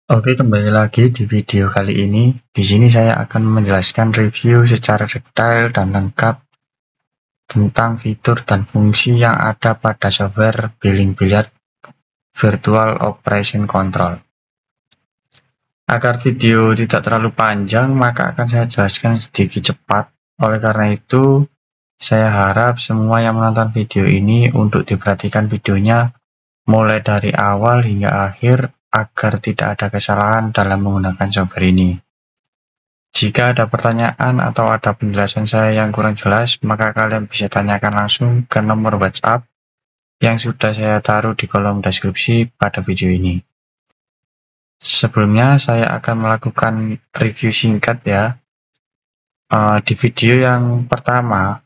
Oke, kembali lagi di video kali ini. Di sini saya akan menjelaskan review secara detail dan lengkap tentang fitur dan fungsi yang ada pada software billing biliar Virtual Operation Control. Agar video tidak terlalu panjang, maka akan saya jelaskan sedikit cepat. Oleh karena itu, saya harap semua yang menonton video ini untuk diperhatikan videonya mulai dari awal hingga akhir agar tidak ada kesalahan dalam menggunakan software ini. Jika ada pertanyaan atau ada penjelasan saya yang kurang jelas, maka kalian bisa tanyakan langsung ke nomor WhatsApp yang sudah saya taruh di kolom deskripsi pada video ini. Sebelumnya saya akan melakukan review singkat ya. Di video yang pertama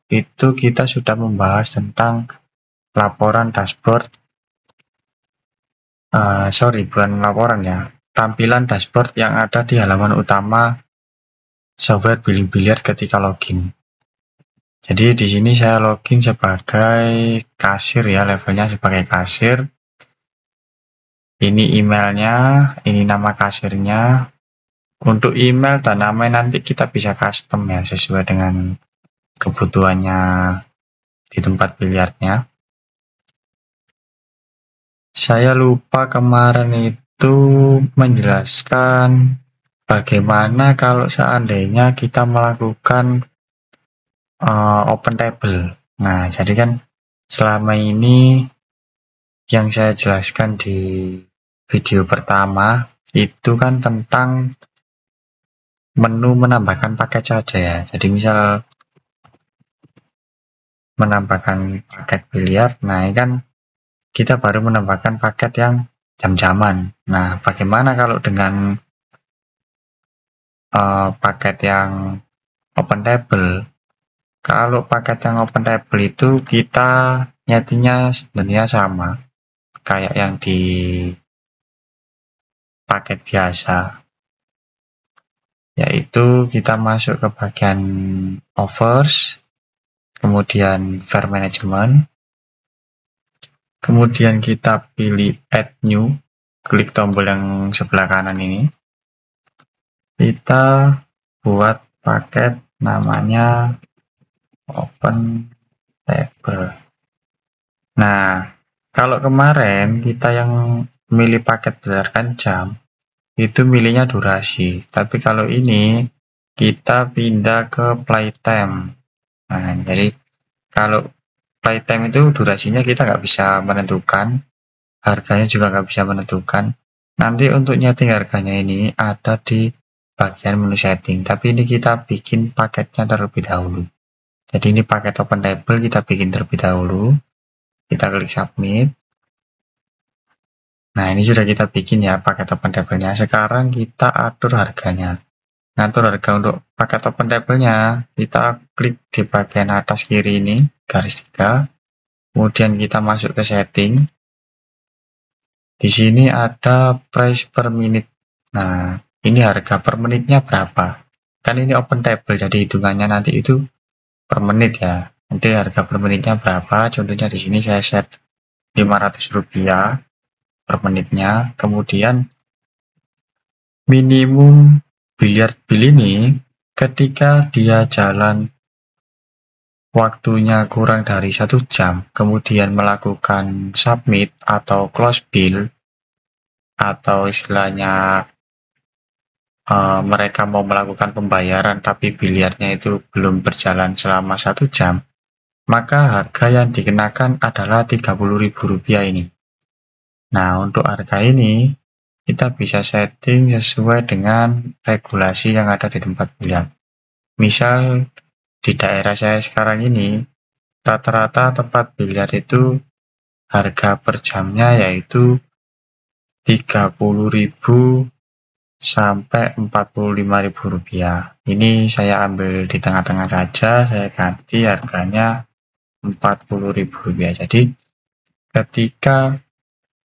itu kita sudah membahas tentang laporan dashboard. Bukan laporan ya. Tampilan dashboard yang ada di halaman utama software billing biliar ketika login. Jadi di sini saya login sebagai kasir ya, levelnya sebagai kasir. Ini emailnya, ini nama kasirnya. Untuk email dan nama nanti kita bisa custom ya, sesuai dengan kebutuhannya di tempat biliarnya. Saya lupa kemarin itu menjelaskan bagaimana kalau seandainya kita melakukan open table. Nah, jadi kan selama ini yang saya jelaskan di video pertama itu kan tentang menu menambahkan paket saja ya. Jadi misal menambahkan paket biliar, nah ini kan kita baru menambahkan paket yang jam-jaman. Nah, bagaimana kalau dengan paket yang open table? Kalau paket yang open table itu kita nyetinya sebenarnya sama kayak yang di paket biasa, yaitu kita masuk ke bagian offers, kemudian fare management, kemudian kita pilih add new, klik tombol yang sebelah kanan ini, kita buat paket namanya open table. Nah, kalau kemarin kita yang milih paket berdasarkan jam, itu milihnya durasi. Tapi kalau ini kita pindah ke playtime. Nah, jadi kalau playtime itu durasinya kita nggak bisa menentukan, harganya juga nggak bisa menentukan. Nanti untuk nyeting harganya ini ada di bagian menu setting. Tapi ini kita bikin paketnya terlebih dahulu. Jadi ini paket open table kita bikin terlebih dahulu. Kita klik submit. Nah, ini sudah kita bikin ya paket open table-nya. Sekarang kita atur harganya. Ngatur harga untuk paket open table-nya, kita klik di bagian atas kiri ini, garis 3. Kemudian kita masuk ke setting. Di sini ada price per minute. Nah, ini harga per menitnya berapa? Kan ini open table, jadi hitungannya nanti itu per menit ya. Nanti harga per menitnya berapa? Contohnya di sini saya set Rp500 per menitnya. Kemudian minimum biliar bill ini ketika dia jalan waktunya kurang dari 1 jam, kemudian melakukan submit atau close bill, atau istilahnya mereka mau melakukan pembayaran tapi biliarnya itu belum berjalan selama 1 jam, maka harga yang dikenakan adalah Rp30.000 ini. Nah, untuk harga ini kita bisa setting sesuai dengan regulasi yang ada di tempat biliar. Misal di daerah saya sekarang ini, rata-rata tempat biliar itu harga per jamnya yaitu Rp30.000 sampai Rp45.000. Ini saya ambil di tengah-tengah saja, saya ganti harganya Rp40.000. Jadi ketika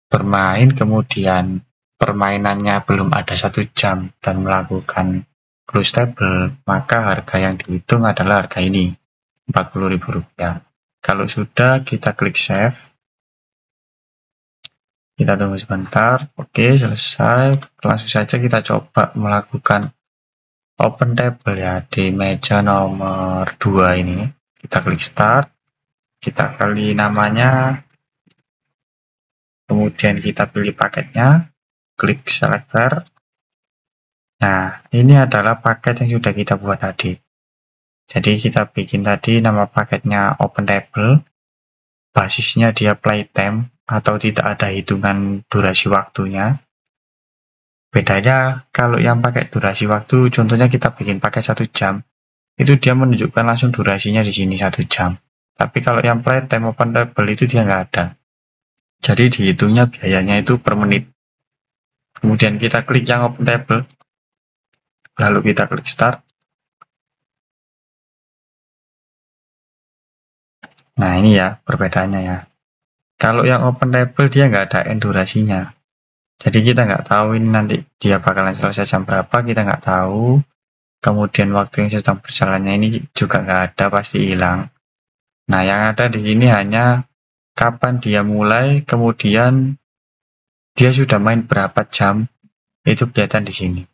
bermain kemudian permainannya belum ada 1 jam dan melakukan close table, maka harga yang dihitung adalah harga ini, Rp40.000. Kalau sudah, kita klik save. Kita tunggu sebentar. Oke, selesai. Langsung saja kita coba melakukan open table ya di meja nomor 2 ini. Kita klik start. Kita kali namanya. Kemudian kita pilih paketnya. Klik select where. Nah, ini adalah paket yang sudah kita buat tadi. Jadi kita bikin tadi nama paketnya open table. Basisnya dia playtime atau tidak ada hitungan durasi waktunya. Bedanya kalau yang pakai durasi waktu, contohnya kita bikin pakai 1 jam, itu dia menunjukkan langsung durasinya di sini 1 jam. Tapi kalau yang playtime open table itu dia nggak ada. Jadi dihitungnya biayanya itu per menit. Kemudian kita klik yang open table, lalu kita klik start. Nah ini ya perbedaannya ya. Kalau yang open table dia nggak ada end durasinya. Jadi kita nggak tahu ini nanti dia bakalan selesai jam berapa, kita nggak tahu. Kemudian waktu yang sedang berjalannya ini juga nggak ada, pasti hilang. Nah yang ada di sini hanya kapan dia mulai, kemudian dia sudah main berapa jam, itu kelihatan di sini.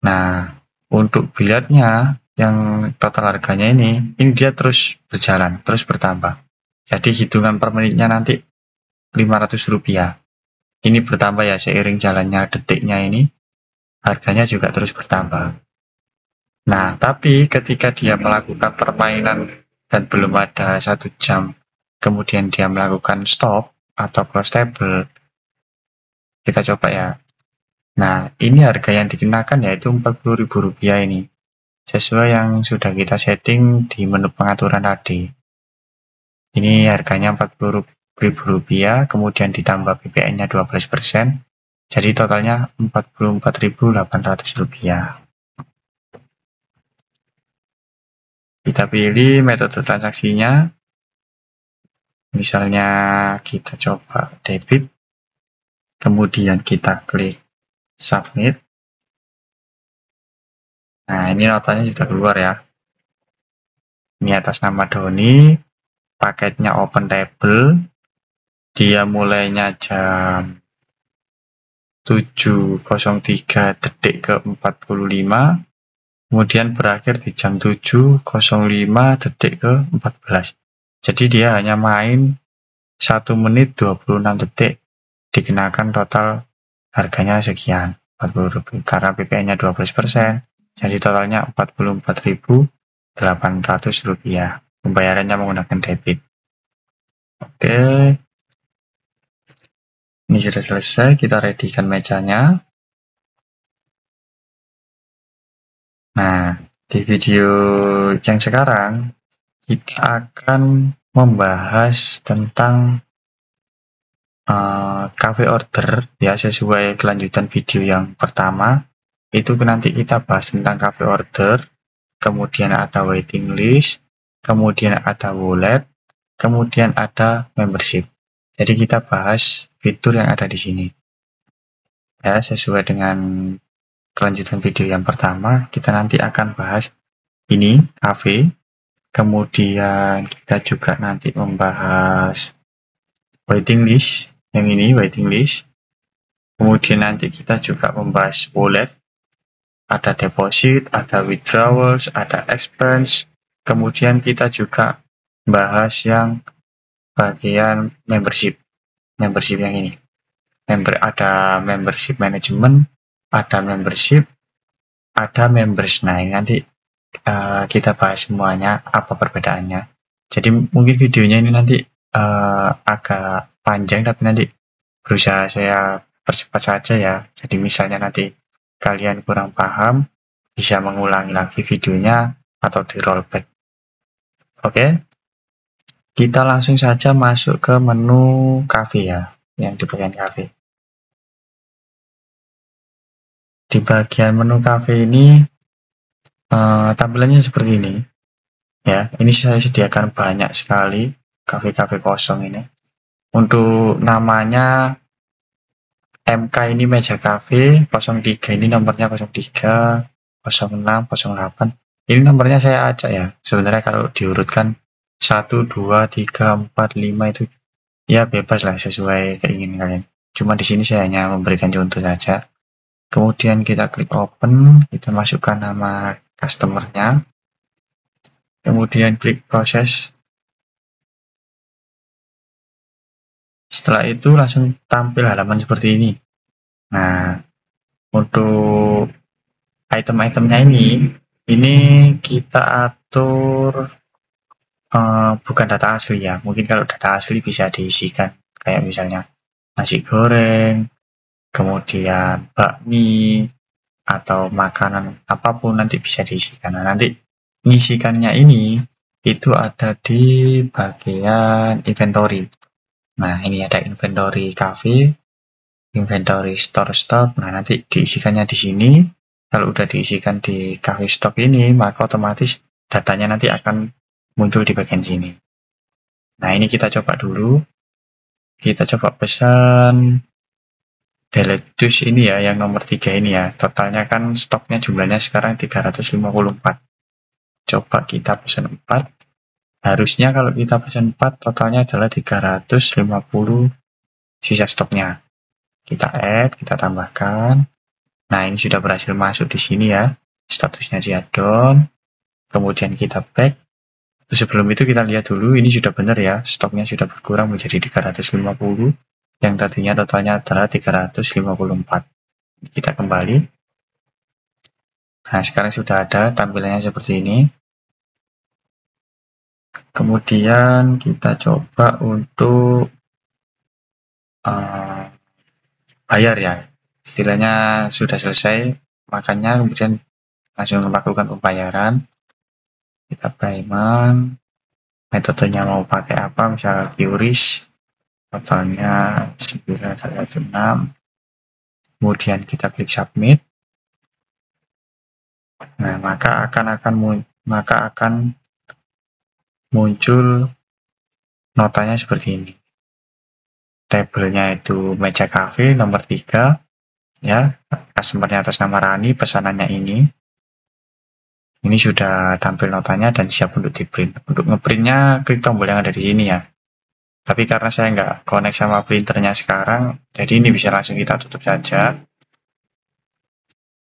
Nah untuk biliarnya yang total harganya ini dia terus berjalan, terus bertambah. Jadi hitungan per menitnya nanti Rp500. Ini bertambah ya seiring jalannya detiknya ini, harganya juga terus bertambah. Nah, tapi ketika dia melakukan permainan dan belum ada 1 jam, kemudian dia melakukan stop atau close table, kita coba ya. Nah, ini harga yang dikenakan yaitu Rp40.000 ini, sesuai yang sudah kita setting di menu pengaturan tadi. Ini harganya Rp40.000, kemudian ditambah PPN-nya 12%, jadi totalnya Rp44.800. Kita pilih metode transaksinya, misalnya kita coba debit, kemudian kita klik submit. Nah ini notanya sudah keluar ya. Ini atas nama Doni, paketnya open table, dia mulainya jam 7.03 detik ke 45, kemudian berakhir di jam 7.05 detik ke 14. Jadi dia hanya main 1 menit 26 detik, dikenakan total harganya sekian, Rp40.000, karena PPN-nya 12%, jadi totalnya Rp44.800. Pembayarannya menggunakan debit. Oke. Ini sudah selesai, kita readykan mejanya. Nah, di video yang sekarang, kita akan membahas tentang cafe order, ya sesuai kelanjutan video yang pertama. Itu nanti kita bahas tentang cafe order, kemudian ada waiting list, kemudian ada wallet, kemudian ada membership. Jadi kita bahas fitur yang ada di sini. Ya, sesuai dengan kelanjutan video yang pertama, kita nanti akan bahas ini, cafe. Kemudian kita juga nanti membahas waiting list, yang ini waiting list. Kemudian nanti kita juga membahas wallet, ada deposit, ada withdrawals, ada expense. Kemudian kita juga bahas yang bagian membership yang ini. Ada membership management, ada membership, ada members. Nah ini nanti kita bahas semuanya apa perbedaannya. Jadi mungkin videonya ini nanti agak panjang, tapi nanti berusaha saya percepat saja ya. Jadi misalnya nanti kalian kurang paham, bisa mengulangi lagi videonya atau di rollback. Oke, kita langsung saja masuk ke menu cafe ya, yang di bagian cafe. Di bagian menu cafe ini tampilannya seperti ini ya. Ini saya sediakan banyak sekali cafe-cafe kosong ini. Untuk namanya MK ini meja cafe, 03 ini nomornya 03, 06, 08. Ini nomornya saya acak ya. Sebenarnya kalau diurutkan 1, 2, 3, 4, 5 itu ya bebas lah sesuai keinginan kalian. Cuma di sini saya hanya memberikan contoh saja. Kemudian kita klik open, kita masukkan nama customer-nya. Kemudian klik proses. Setelah itu langsung tampil halaman seperti ini. Nah, untuk item-itemnya ini kita atur bukan data asli ya. Mungkin kalau data asli bisa diisikan. Kayak misalnya nasi goreng, kemudian bakmi, atau makanan apapun nanti bisa diisikan. Nah, nanti mengisikannya ini itu ada di bagian inventory. Nah, ini ada inventory cafe, inventory store stock. Nah, nanti diisikannya di sini. Kalau udah diisikan di cafe stock ini, maka otomatis datanya nanti akan muncul di bagian sini. Nah, ini kita coba dulu. Kita coba pesan delete juice ini ya, yang nomor 3 ini ya. Totalnya kan stoknya jumlahnya sekarang 354. Coba kita pesan 4. Harusnya kalau kita pesan 4, totalnya adalah 350 sisa stoknya. Kita add, kita tambahkan. Nah, ini sudah berhasil masuk di sini ya. Statusnya di add-on. Kemudian kita back. Sebelum itu kita lihat dulu, ini sudah benar ya. Stoknya sudah berkurang menjadi 350. Yang tadinya totalnya adalah 354. Kita kembali. Nah, sekarang sudah ada tampilannya seperti ini. Kemudian kita coba untuk bayar ya. Istilahnya sudah selesai makannya, kemudian langsung melakukan pembayaran. Kita payment. Metodenya mau pakai apa? Misalnya QRIS. Totalnya 916. Kemudian kita klik submit. Nah, maka akan muncul notanya seperti ini. Tabelnya itu meja cafe nomor 3 ya, customernya atas nama Rani, pesanannya ini. Ini sudah tampil notanya dan siap untuk di print. Untuk ngeprintnya klik tombol yang ada di sini ya. Tapi karena saya nggak connect sama printernya sekarang, jadi ini bisa langsung kita tutup saja.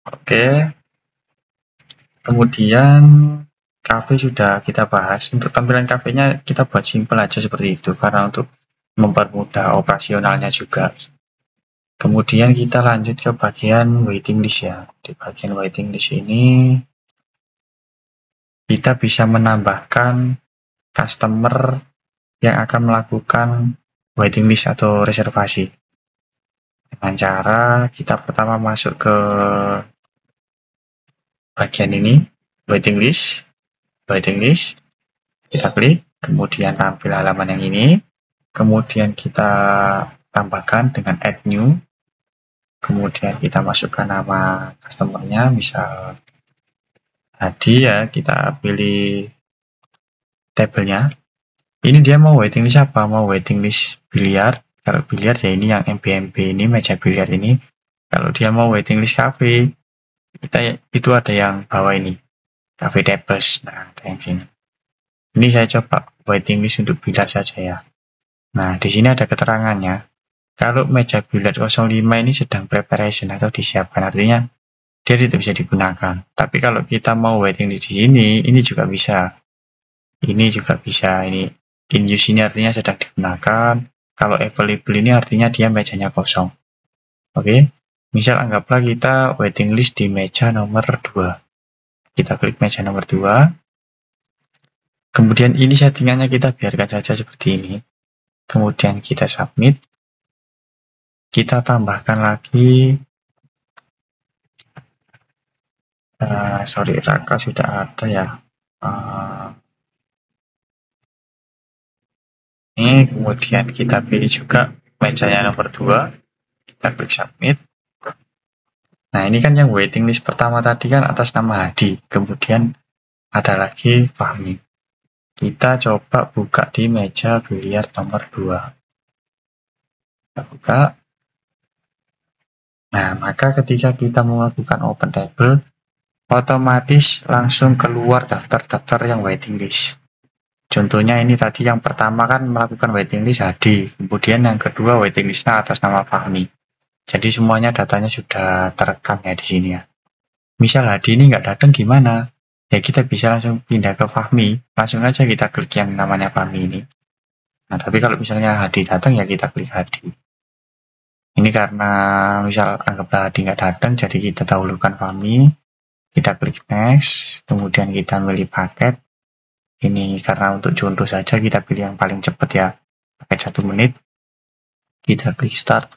Oke. Kemudian cafe sudah kita bahas. Untuk tampilan kafenya kita buat simple aja seperti itu, karena untuk mempermudah operasionalnya juga. Kemudian kita lanjut ke bagian waiting list ya. Di bagian waiting list ini kita bisa menambahkan customer yang akan melakukan waiting list atau reservasi. Dengan cara kita pertama masuk ke bagian ini, waiting list, kita klik, kemudian tampil halaman yang ini, kemudian kita tambahkan dengan add new, kemudian kita masukkan nama customernya, misal Hadi ya, kita pilih tabelnya. Ini dia mau waiting list apa? Mau waiting list biliar. Kalau biliar ya ini yang MBMB ini, meja biliar ini. Kalau dia mau waiting list cafe, itu ada yang bawah ini, cafe tables. Nah, ada yang sini. Ini saya coba waiting list untuk biliar saja ya. Nah, di sini ada keterangannya. Kalau meja biliar 05 ini sedang preparation atau disiapkan, artinya dia tidak bisa digunakan. Tapi kalau kita mau waiting list di sini, ini juga bisa. Ini juga bisa. Ini in use ini artinya sedang digunakan. Kalau available ini artinya dia mejanya kosong. Oke. Misal anggaplah kita waiting list di meja nomor 2. Kita klik meja nomor 2. Kemudian ini settingannya kita biarkan saja seperti ini. Kemudian kita submit. Kita tambahkan lagi. Sorry, Raka sudah ada ya. Ini kemudian kita pilih juga mejanya nomor 2. Kita klik submit. Nah, ini kan yang waiting list pertama tadi kan atas nama Hadi. Kemudian ada lagi Fahmi. Kita coba buka di meja biliar nomor 2. Kita buka. Nah, maka ketika kita melakukan open table, otomatis langsung keluar daftar-daftar yang waiting list. Contohnya ini tadi yang pertama kan melakukan waiting list Hadi, kemudian yang kedua waiting listnya atas nama Fahmi. Jadi semuanya datanya sudah terekam ya di sini ya. Misal Hadi ini nggak datang gimana? Ya kita bisa langsung pindah ke Fahmi, langsung aja kita klik yang namanya Fahmi ini. Nah tapi kalau misalnya Hadi datang ya kita klik Hadi. Ini karena misal anggaplah Hadi nggak datang, jadi kita dahulukan Fahmi, kita klik next, kemudian kita milih paket. Ini karena untuk contoh saja kita pilih yang paling cepat ya, paket 1 menit. Kita klik start.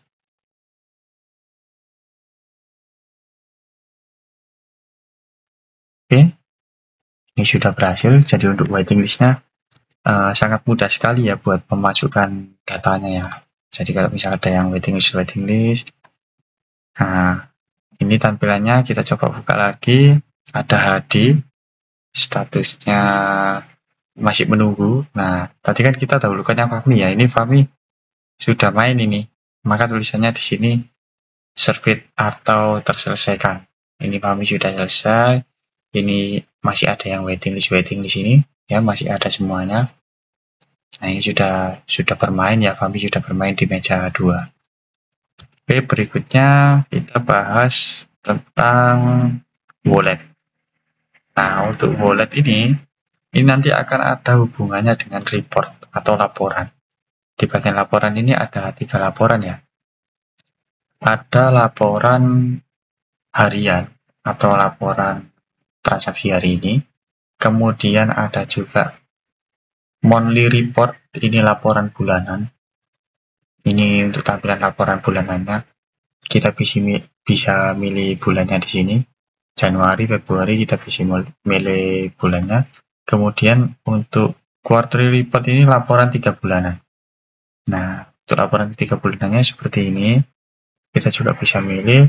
Oke, ini sudah berhasil. Jadi untuk waiting listnya sangat mudah sekali ya buat memasukkan datanya ya. Jadi kalau misalnya ada yang waiting list. Nah, ini tampilannya kita coba buka lagi. Ada Hadi, statusnya masih menunggu. Nah, tadi kan kita dahulukan yang Fahmi ya. Ini Fahmi sudah main ini. Maka tulisannya di sini served atau terselesaikan. Ini Fahmi sudah selesai. Ini masih ada yang waiting list di sini ya, masih ada semuanya. Nah, ini sudah bermain ya, Fahmi sudah bermain di meja 2. Oke, berikutnya kita bahas tentang wallet. Nah, untuk wallet ini nanti akan ada hubungannya dengan report atau laporan. Di bagian laporan ini ada 3 laporan ya. Ada laporan harian atau laporan transaksi hari ini. Kemudian ada juga monthly report, ini laporan bulanan. Ini untuk tampilan laporan bulanannya. Kita bisa milih bulannya di sini. Januari, Februari kita bisa milih bulannya. Kemudian untuk quarterly report ini laporan 3 bulanan. Nah, untuk laporan 3 bulanannya seperti ini. Kita juga bisa milih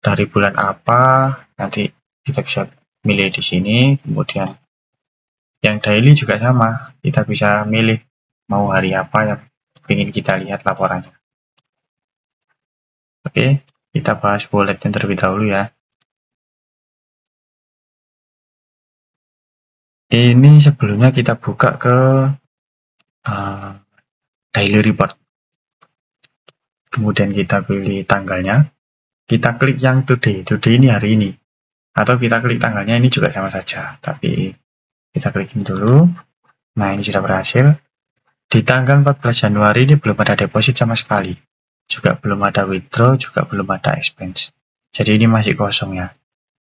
dari bulan apa, nanti kita bisa milih di sini. Kemudian yang daily juga sama, kita bisa milih mau hari apa yang ingin kita lihat laporannya. Oke, kita bahas walletnya terlebih dahulu ya. Ini sebelumnya kita buka ke daily report. Kemudian kita pilih tanggalnya. Kita klik yang today. Today ini hari ini. Atau kita klik tanggalnya, ini juga sama saja. Tapi kita klikin dulu. Nah, ini sudah berhasil. Di tanggal 14 Januari ini belum ada deposit sama sekali. Juga belum ada withdraw, juga belum ada expense. Jadi ini masih kosong ya.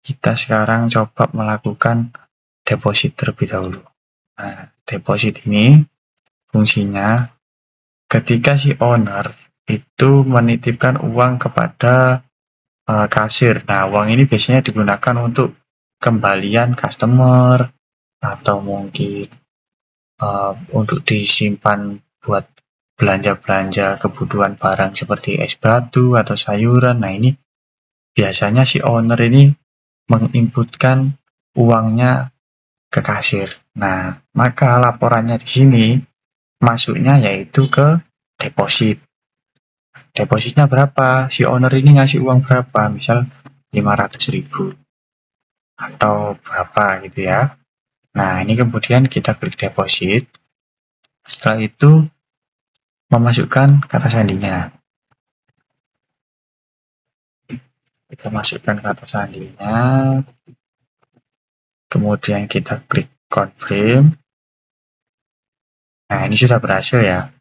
Kita sekarang coba melakukan deposit terlebih dahulu. Nah, deposit ini fungsinya ketika si owner itu menitipkan uang kepada kasir. Nah, uang ini biasanya digunakan untuk kembalian customer atau mungkin untuk disimpan buat belanja-belanja kebutuhan barang seperti es batu atau sayuran. Nah, ini biasanya si owner ini menginputkan uangnya ke kasir. Nah, maka laporannya di sini masuknya yaitu ke deposit. Depositnya berapa? Si owner ini ngasih uang berapa? Misal 500.000 atau berapa gitu ya. Nah, ini kemudian kita klik deposit. Setelah itu memasukkan kata sandinya. Kita masukkan kata sandinya. Kemudian kita klik confirm. Nah, ini sudah berhasil ya.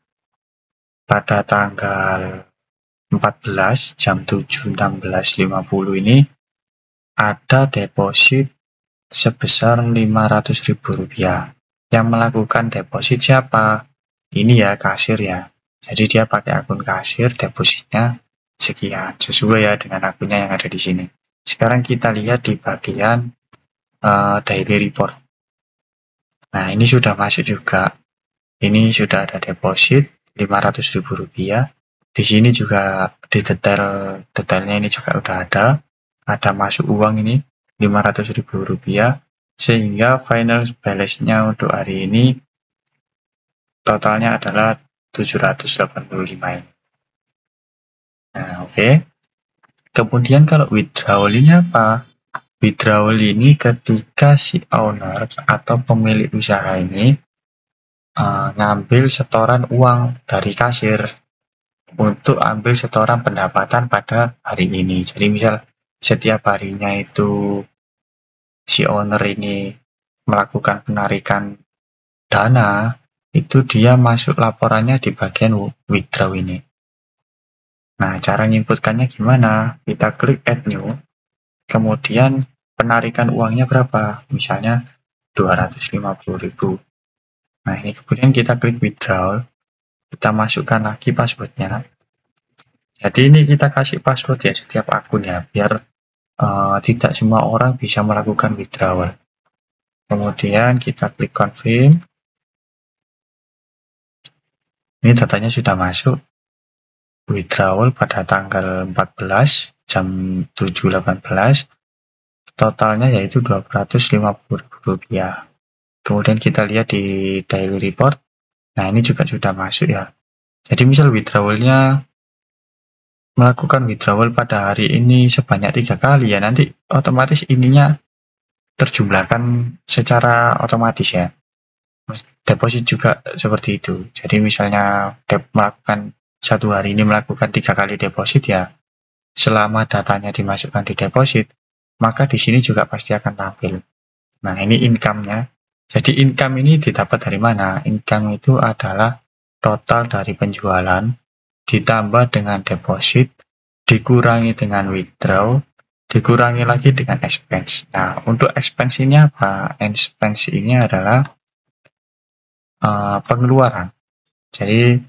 Pada tanggal 14 jam 7.16.50 ini ada deposit sebesar Rp500.000. Yang melakukan deposit siapa? Ini ya kasir ya. Jadi dia pakai akun kasir, depositnya sekian, sesuai ya dengan akunnya yang ada di sini. Sekarang kita lihat di bagian daily report. Nah, ini sudah masuk juga. Ini sudah ada deposit Rp500.000. Di sini juga di detailnya ini juga udah ada. Ada masuk uang ini Rp500.000, sehingga final balance-nya untuk hari ini totalnya adalah 785 ini. Nah, oke. Kemudian kalau withdrawal ini apa? Withdrawal ini ketika si owner atau pemilik usaha ini ngambil setoran uang dari kasir untuk ambil setoran pendapatan pada hari ini. Jadi misal setiap harinya itu si owner ini melakukan penarikan dana, itu dia masuk laporannya di bagian withdraw ini. Nah, cara nginputkannya gimana? Kita klik add new, kemudian penarikan uangnya berapa? Misalnya 250.000. Nah, ini kemudian kita klik withdraw, kita masukkan lagi passwordnya. Jadi ini kita kasih password ya setiap akun ya, biar tidak semua orang bisa melakukan withdrawal. Kemudian kita klik confirm. Ini datanya sudah masuk. Withdrawal pada tanggal 14 jam 7.18. Totalnya yaitu Rp250.000. Kemudian kita lihat di daily report. Nah, ini juga sudah masuk ya. Jadi misal withdrawalnya melakukan withdrawal pada hari ini sebanyak 3 kali ya, nanti otomatis ininya terjumlahkan secara otomatis ya. Deposit juga seperti itu. Jadi misalnya melakukan satu hari ini melakukan 3 kali deposit ya, selama datanya dimasukkan di deposit, maka di sini juga pasti akan tampil. Nah, ini income-nya. Jadi income ini didapat dari mana? Income itu adalah total dari penjualan ditambah dengan deposit, dikurangi dengan withdraw, dikurangi lagi dengan expense. Nah, untuk expense ini apa? Expense ini adalah pengeluaran. Jadi,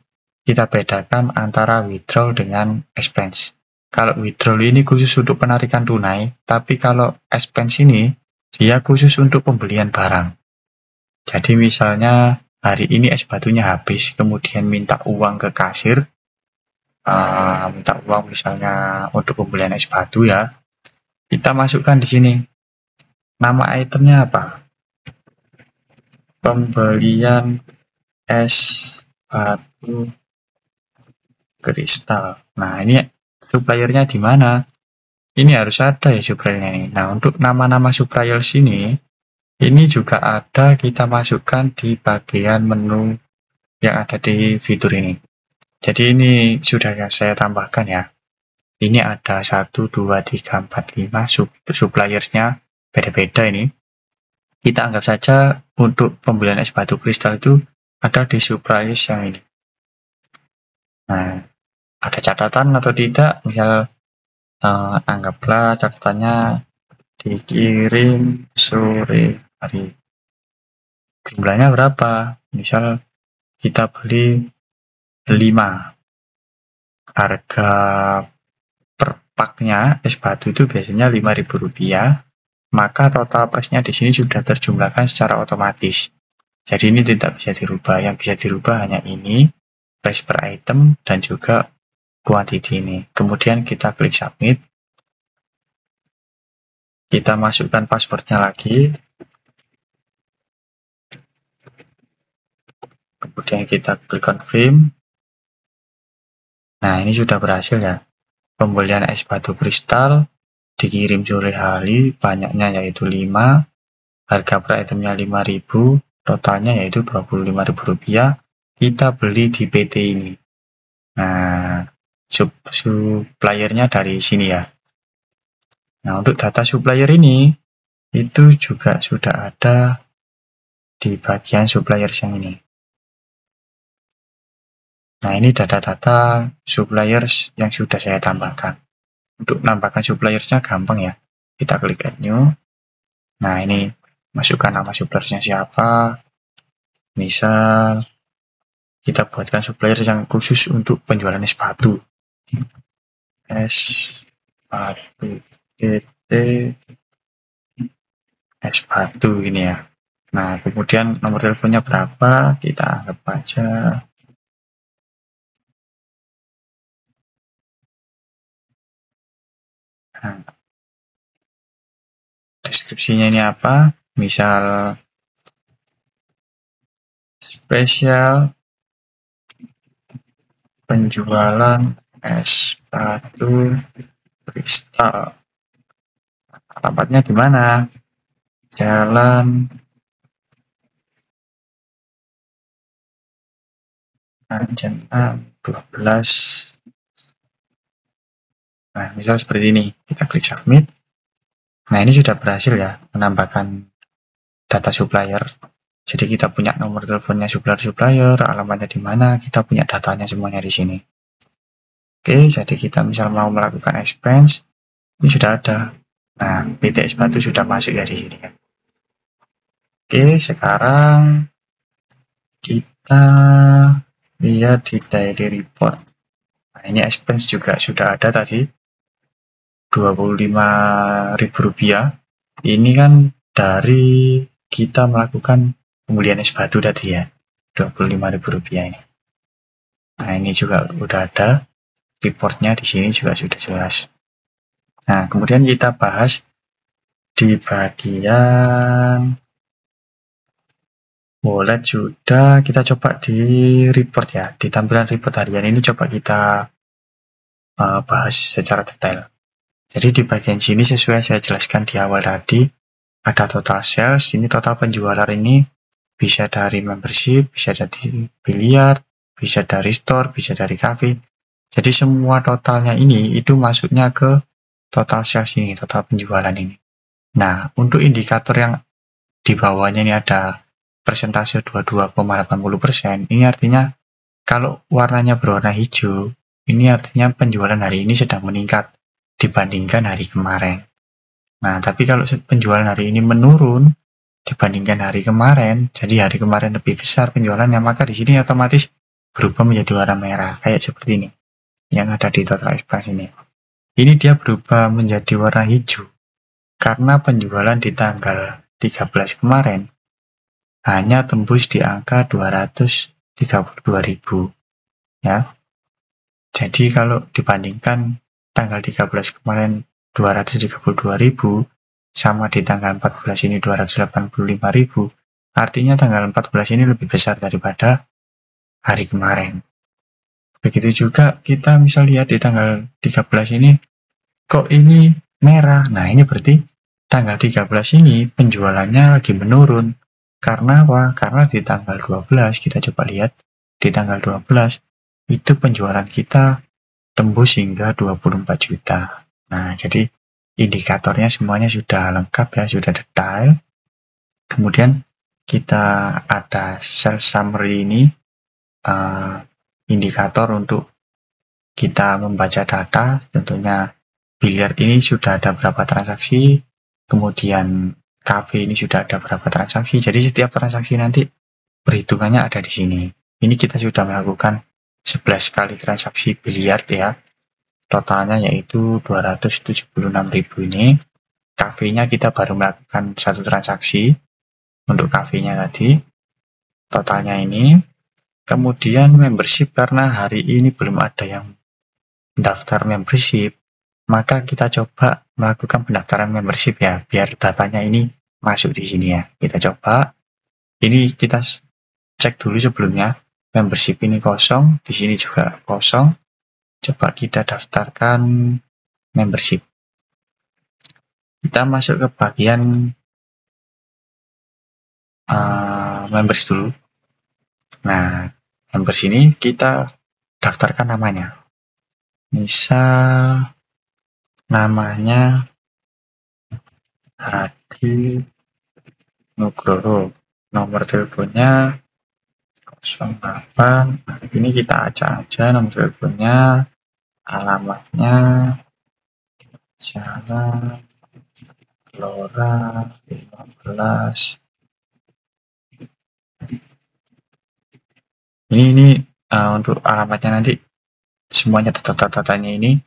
kita bedakan antara withdraw dengan expense. Kalau withdraw ini khusus untuk penarikan tunai, tapi kalau expense ini, dia khusus untuk pembelian barang. Jadi, misalnya hari ini es batunya habis, kemudian minta uang ke kasir, minta uang misalnya untuk pembelian es batu ya, kita masukkan di sini. Nama itemnya apa? Pembelian es batu kristal. Nah, ini suppliernya di mana? Ini harus ada ya suppliernya ini. Nah, untuk nama-nama supplier sini, ini juga ada kita masukkan di bagian menu yang ada di fitur ini. Jadi ini sudah saya tambahkan ya. Ini ada 1, 2, 3, 4, 5 suppliersnya beda-beda ini. Kita anggap saja untuk pembelian es batu kristal itu ada di suppliers yang ini. Nah, ada catatan atau tidak? Misal anggaplah catatannya dikirim sore hari. Jumlahnya berapa? Misal kita beli 5. Harga per paknya es batu itu biasanya Rp5.000, maka total price-nya di sini sudah terjumlahkan secara otomatis. Jadi ini tidak bisa dirubah. Yang bisa dirubah hanya ini, price per item, dan juga quantity ini. Kemudian kita klik submit. Kita masukkan passwordnya lagi. Kemudian kita klik confirm. Nah, ini sudah berhasil ya. Pembelian es batu kristal dikirim sore hari, banyaknya yaitu 5. Harga per itemnya 5.000, totalnya yaitu Rp25.000. Kita beli di PT ini. Nah, suppliernya dari sini ya. Nah, untuk data supplier ini, itu juga sudah ada di bagian suppliers yang ini. Nah, ini data-data suppliers yang sudah saya tambahkan. Untuk menambahkan suppliersnya gampang ya. Kita klik add new. Nah, ini masukkan nama suppliersnya siapa. Misal, kita buatkan supplier yang khusus untuk penjualan es batu. Es batu. PT es batu gini ya. Nah, kemudian nomor teleponnya berapa? Kita anggap aja. Nah, deskripsinya ini apa? Misal spesial penjualan es batu kristal. Alamatnya di mana? Jalan Anjena 12. Nah, misal seperti ini, kita klik submit. Nah, ini sudah berhasil ya menambahkan data supplier. Jadi kita punya nomor teleponnya supplier, alamatnya di mana, kita punya datanya semuanya di sini. Oke, jadi kita misal mau melakukan expense, ini sudah ada. Nah, PT Es Batu sudah masuk ya di sini ya. Oke, sekarang kita lihat di daily report. Nah, ini expense juga sudah ada tadi, Rp25.000. Ini kan dari kita melakukan pembelian es batu tadi ya, Rp25.000 ini. Nah, ini juga udah ada reportnya, di sini juga sudah jelas. Nah, kemudian kita bahas di bagian wallet sudah, kita coba di report ya, di tampilan report harian ini coba kita bahas secara detail. Jadi di bagian sini sesuai saya jelaskan di awal tadi, ada total sales, ini total penjualan ini bisa dari membership, bisa dari biliar, bisa dari store, bisa dari cafe. Jadi semua totalnya ini itu masuknya ke total sales ini, total penjualan ini. Nah, untuk indikator yang di bawahnya ini ada persentase 22,80%, ini artinya kalau warnanya berwarna hijau, ini artinya penjualan hari ini sedang meningkat dibandingkan hari kemarin. Nah, tapi kalau penjualan hari ini menurun dibandingkan hari kemarin, jadi hari kemarin lebih besar penjualannya, maka di sini otomatis berubah menjadi warna merah, kayak seperti ini, yang ada di total expense ini. Ini dia berubah menjadi warna hijau, karena penjualan di tanggal 13 kemarin hanya tembus di angka 232.000, ya. Jadi kalau dibandingkan tanggal 13 kemarin 232.000 sama di tanggal 14 ini 285.000, artinya tanggal 14 ini lebih besar daripada hari kemarin. Begitu juga kita misal lihat di tanggal 13 ini, kok ini merah? Nah, ini berarti tanggal 13 ini penjualannya lagi menurun. Karena apa? Karena di tanggal 12, kita coba lihat, di tanggal 12, itu penjualan kita tembus hingga 24 juta. Nah, jadi indikatornya semuanya sudah lengkap ya, sudah detail. Kemudian kita ada sales summary ini, indikator untuk kita membaca data. Tentunya biliar ini sudah ada berapa transaksi, kemudian cafe ini sudah ada berapa transaksi. Jadi setiap transaksi nanti perhitungannya ada di sini. Ini kita sudah melakukan 11 kali transaksi biliar ya. Totalnya yaitu 276.000 ini. Cafe-nya kita baru melakukan satu transaksi untuk cafe-nya tadi. Totalnya ini. Kemudian membership, karena hari ini belum ada yang daftar membership, maka kita coba melakukan pendaftaran membership ya, biar datanya ini masuk di sini ya. Kita coba. Ini kita cek dulu sebelumnya. Membership ini kosong, di sini juga kosong. Coba kita daftarkan membership. Kita masuk ke bagian members dulu. Nah, members ini kita daftarkan namanya. Misal namanya Hadi Nugroho. Nomor teleponnya 08. Nah, ini kita acak aja nomor teleponnya, alamatnya Jalan Gelora 15. Ini untuk alamatnya nanti semuanya data-datanya ini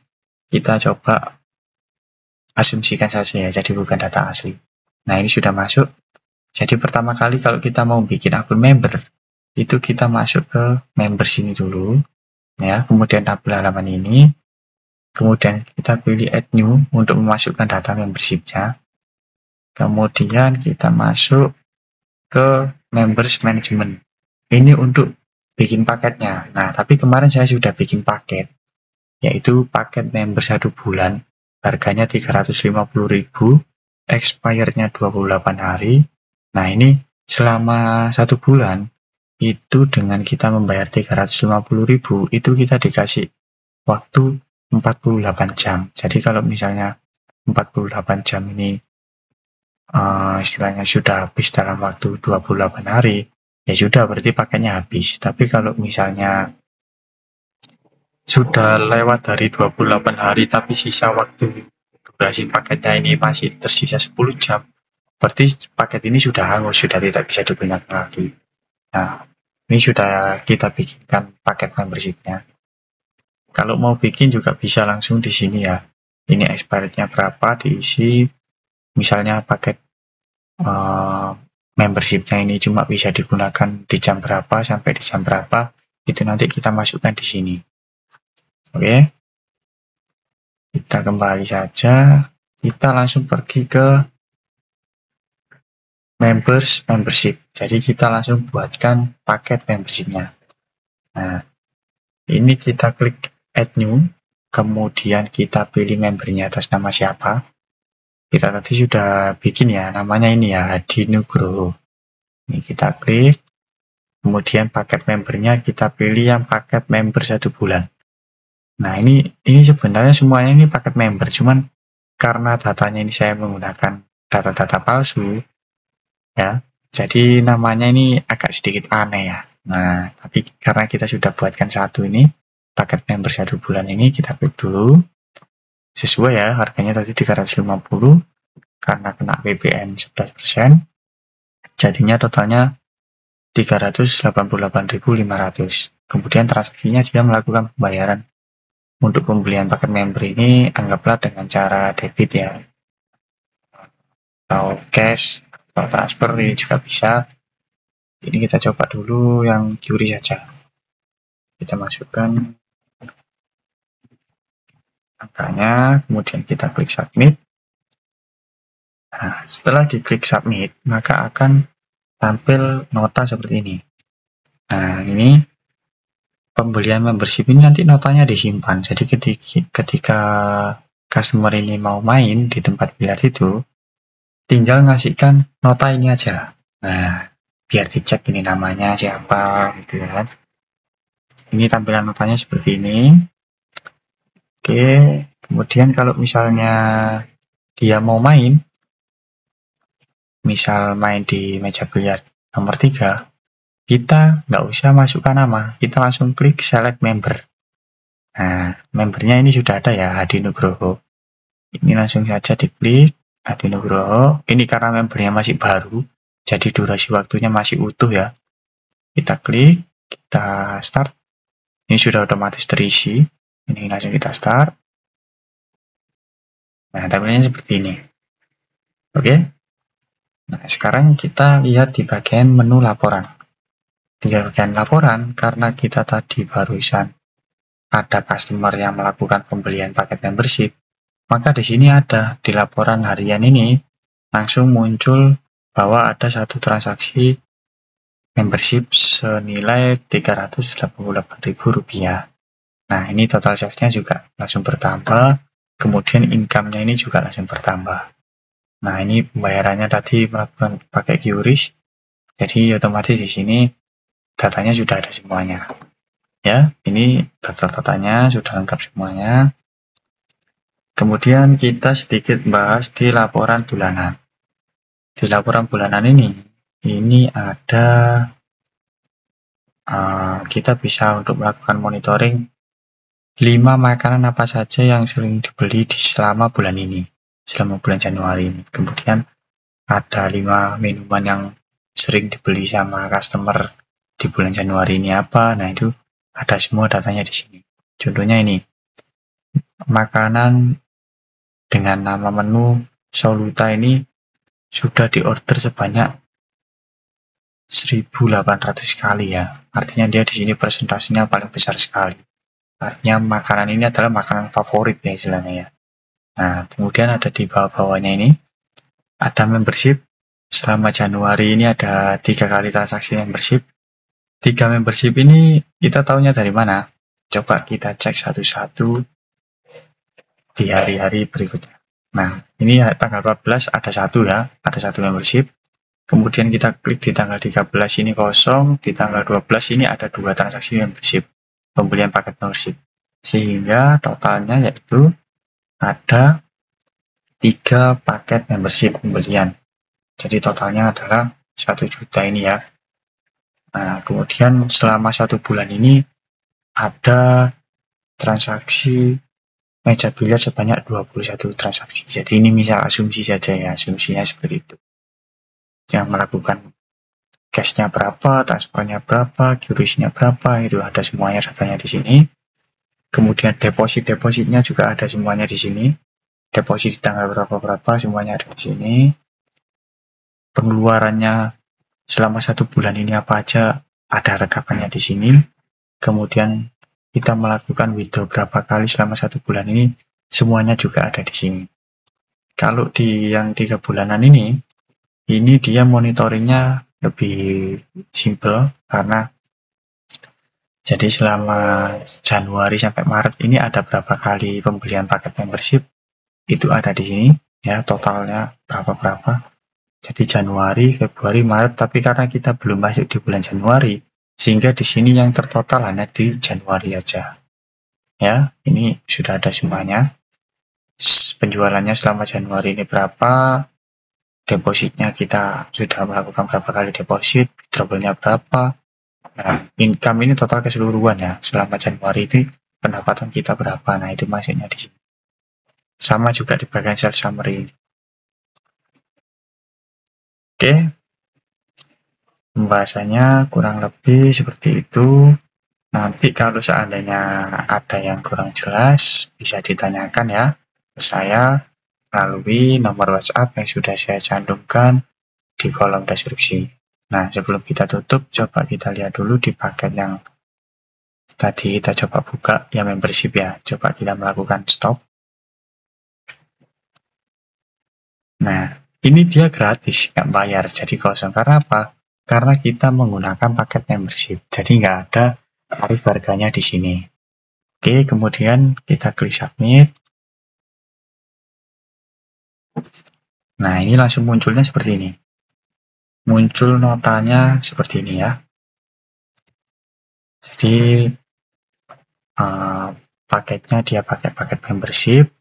kita coba asumsikan saja ya, jadi bukan data asli. Nah, ini sudah masuk. Jadi pertama kali kalau kita mau bikin akun member, itu kita masuk ke member sini dulu ya, kemudian tabel halaman ini, kemudian kita pilih add new untuk memasukkan data membershipnya, kemudian kita masuk ke members management, ini untuk bikin paketnya. Nah, tapi kemarin saya sudah bikin paket, yaitu paket member 1 bulan, harganya 350.000, expire-nya 28 hari. Nah, ini selama 1 bulan itu dengan kita membayar 350.000 itu kita dikasih waktu 48 jam. Jadi kalau misalnya 48 jam ini istilahnya sudah habis dalam waktu 28 hari, ya sudah berarti paketnya habis. Tapi kalau misalnya sudah lewat dari 28 hari tapi sisa waktu durasi paketnya ini masih tersisa 10 jam, berarti paket ini sudah hangus, sudah tidak bisa digunakan lagi. Nah, ini sudah kita bikinkan paket membership-nya. Kalau mau bikin juga bisa langsung di sini ya. Ini expirednya berapa, diisi. Misalnya paket membership-nya ini cuma bisa digunakan di jam berapa sampai di jam berapa, itu nanti kita masukkan di sini. Oke. Kita kembali saja. Kita langsung pergi ke membership. Jadi kita langsung buatkan paket membership-nya. Nah, ini kita klik add new, kemudian kita pilih membernya atas nama siapa. Kita tadi sudah bikin ya, namanya ini ya, Hadi Nugroho. Ini kita klik, kemudian paket membernya kita pilih yang paket member 1 bulan. Nah, ini sebenarnya semuanya ini paket member, cuman karena datanya ini saya menggunakan data-data palsu, ya, jadi namanya ini agak sedikit aneh ya. Nah, tapi karena kita sudah buatkan satu ini, paket member 1 bulan ini, kita klik dulu. Sesuai ya, harganya tadi 350, karena kena PPN 11%, jadinya totalnya 388.500. Kemudian transaksinya dia melakukan pembayaran untuk pembelian paket member ini, anggaplah dengan cara debit ya, atau cash, atau transfer ini juga bisa. Ini kita coba dulu yang QRIS saja. Kita masukkan angkanya, kemudian kita klik submit. Nah, setelah diklik submit, maka akan tampil nota seperti ini. Nah, ini pembelian membership ini nanti notanya disimpan. Jadi ketika customer ini mau main di tempat biliar itu, tinggal ngasihkan nota ini aja. Nah, biar dicek ini namanya siapa gitu kan. Ini tampilan notanya seperti ini. Oke, kemudian kalau misalnya dia mau main, misal main di meja biliar nomor 3, kita nggak usah masukkan nama, kita langsung klik select member. Nah, membernya ini sudah ada ya, Hadi Nugroho. Ini langsung saja diklik Hadi Nugroho. Ini karena membernya masih baru, jadi durasi waktunya masih utuh ya. Kita klik, kita start. Ini sudah otomatis terisi. Ini langsung kita start. Nah, tampilannya seperti ini. Oke. Nah, sekarang kita lihat di bagian menu laporan. Di bagian laporan, karena kita tadi barusan ada customer yang melakukan pembelian paket membership, maka di sini ada di laporan harian ini langsung muncul bahwa ada satu transaksi membership senilai Rp388.000. Nah, ini total sales-nya juga langsung bertambah, kemudian income-nya ini juga langsung bertambah. Nah, ini pembayarannya tadi melakukan pakai QRIS, jadi otomatis di sini datanya sudah ada semuanya. Ya, ini data-datanya sudah lengkap semuanya. Kemudian kita sedikit bahas di laporan bulanan. Di laporan bulanan ini ada kita bisa untuk melakukan monitoring 5 makanan apa saja yang sering dibeli selama bulan ini, selama bulan Januari ini. Kemudian ada 5 minuman yang sering dibeli sama customer di bulan Januari ini apa. Nah, itu ada semua datanya di sini. Contohnya ini, makanan dengan nama menu Soluta ini sudah diorder sebanyak 1.800 kali ya. Artinya dia di sini presentasinya paling besar sekali. Artinya makanan ini adalah makanan favorit ya istilahnya ya. Nah, kemudian ada di bawah-bawahnya ini ada membership. Selama Januari ini ada 3 kali transaksi membership. 3 membership ini kita tahunya dari mana? Coba kita cek satu-satu di hari-hari berikutnya. Nah, ini tanggal 14 ada satu ya, ada 1 membership. Kemudian kita klik di tanggal 13 ini kosong, di tanggal 12 ini ada 2 transaksi membership, pembelian paket membership. Sehingga totalnya yaitu ada 3 paket membership pembelian. Jadi totalnya adalah 1 juta ini ya. Nah, kemudian selama 1 bulan ini ada transaksi meja biliar sebanyak 21 transaksi. Jadi ini misal asumsi saja ya, asumsinya seperti itu. Yang melakukan cash-nya berapa, transfernya berapa, QRIS-nya berapa, itu ada semuanya datanya di sini. Kemudian depositnya juga ada semuanya di sini. Deposit di tanggal berapa semuanya ada di sini. Pengeluarannya selama 1 bulan ini apa aja ada rekapannya di sini. Kemudian kita melakukan withdraw berapa kali selama 1 bulan ini, semuanya juga ada di sini. Kalau di yang 3 bulanan ini dia monitoringnya lebih simple karena jadi selama Januari sampai Maret ini ada berapa kali pembelian paket membership, itu ada di sini ya, totalnya berapa. Jadi Januari, Februari, Maret, tapi karena kita belum masuk di bulan Januari, sehingga di sini yang tertotal hanya di Januari aja. Ya, ini sudah ada semuanya. Penjualannya selama Januari ini berapa, depositnya kita sudah melakukan berapa kali deposit, withdrawalnya berapa. Nah, income ini total keseluruhan ya, selama Januari itu pendapatan kita berapa. Nah, itu masuknya di sini. Sama juga di bagian sales summary. Oke. Pembahasannya kurang lebih seperti itu. Nanti kalau seandainya ada yang kurang jelas, bisa ditanyakan ya ke saya melalui nomor WhatsApp yang sudah saya cantumkan di kolom deskripsi. Nah, sebelum kita tutup, coba kita lihat dulu di paket yang tadi kita coba buka, yang membership ya. Coba kita melakukan stop. Nah, ini dia gratis, nggak bayar, jadi kosong. Karena apa? Karena kita menggunakan paket membership, jadi nggak ada tarif harganya di sini. Oke, kemudian kita klik submit. Nah, ini langsung munculnya seperti ini. Muncul notanya seperti ini ya. Jadi paketnya dia pakai paket membership,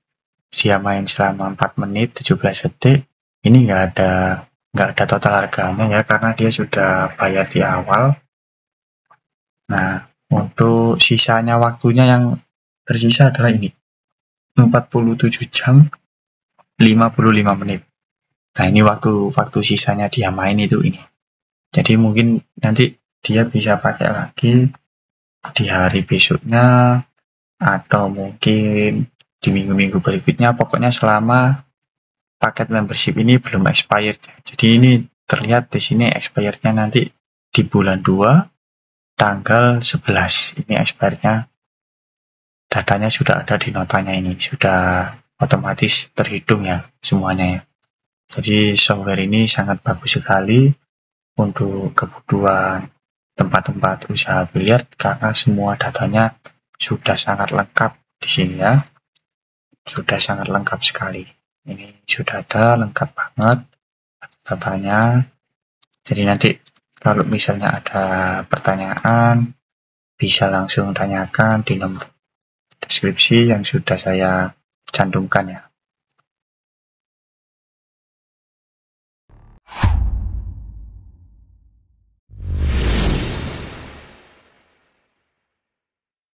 dia main selama 4 menit 17 detik. Ini nggak ada total harganya ya, karena dia sudah bayar di awal. Nah, untuk sisanya waktunya yang tersisa adalah ini, 47 jam 55 menit. Nah, ini waktu sisanya dia main itu ini. Jadi mungkin nanti dia bisa pakai lagi di hari besoknya, atau mungkin di minggu-minggu berikutnya. Pokoknya selama paket membership ini belum expired. Jadi ini terlihat di sini expirednya nanti di bulan 2 tanggal 11. Ini expirednya, datanya sudah ada di notanya, ini sudah otomatis terhitung ya semuanya ya. Jadi software ini sangat bagus sekali untuk kebutuhan tempat-tempat usaha biliar karena semua datanya sudah sangat lengkap di sini ya. Sudah sangat lengkap sekali. Ini sudah ada lengkap banget datanya. Jadi nanti kalau misalnya ada pertanyaan, bisa langsung tanyakan di nomor deskripsi yang sudah saya cantumkan ya.